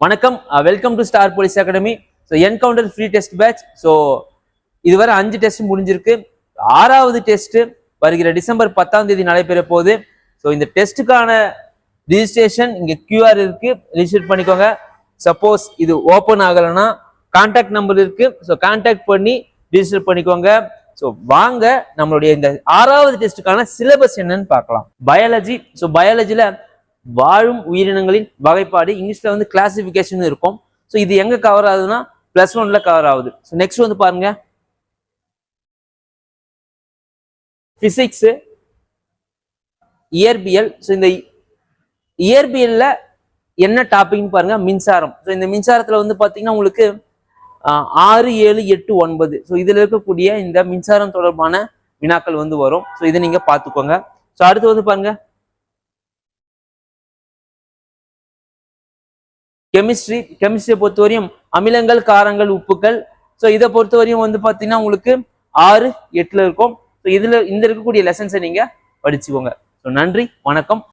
வணக்கம், welcome to Star Police Academy. So encounter free test batch. So இதுவரை 5 test முடிஞ்சிருக்கு. 6வது டெஸ்ட் வருகிற டிசம்பர் 10ஆம் தேதி நடைபெற போகுது. ஸோ இந்த டெஸ்ட்டுக்கான ரிஜிஸ்ட்ரேஷன் இங்கே QR இருக்கு, ரிஜிஸ்டர் பண்ணிக்கோங்க. சப்போஸ் இது ஓப்பன் ஆகலைன்னா கான்டாக்ட் நம்பர் இருக்கு, ஸோ கான்டாக்ட் பண்ணி ரிஜிஸ்டர் பண்ணிக்கோங்க. ஸோ வாங்க நம்மளுடைய இந்த 6வது டெஸ்ட்டுக்கான சிலபஸ் என்னன்னு பார்க்கலாம். பயாலஜி. ஸோ பயாலஜியில் வாழும் உயிரினங்களின் வகைப்பாடு, இங்கிலீஷ்ல வந்து கிளாசிபிகேஷன் இருக்கும். ஸோ இது எங்க கவர் ஆகுதுன்னா +1ல கவர் ஆகுது. ஸோ நெக்ஸ்ட் வந்து பாருங்க, பிசிக்ஸ், இயற்பியல். ஸோ இந்த இயற்பியல்ல என்ன டாபிக்னு பாருங்க, மின்சாரம். ஸோ இந்த மின்சாரத்துல வந்து பாத்தீங்கன்னா உங்களுக்கு 6, 7, 8, 9. ஸோ இதுல இருக்கக்கூடிய இந்த மின்சாரம் தொடர்பான வினாக்கள் வந்து வரும். ஸோ இதை நீங்க பாத்துக்கோங்க. ஸோ அடுத்து வந்து பாருங்க, கெமிஸ்ட்ரியை பொறுத்தவரையும் அமிலங்கள், காரங்கள், உப்புக்கள். ஸோ இதை பொறுத்தவரையும் வந்து பார்த்தீங்கன்னா உங்களுக்கு 6, 8ல இருக்கும். ஸோ இதுல இந்த இருக்கக்கூடிய லெசன்ஸை நீங்க படிச்சுக்கோங்க. ஸோ நன்றி, வணக்கம்.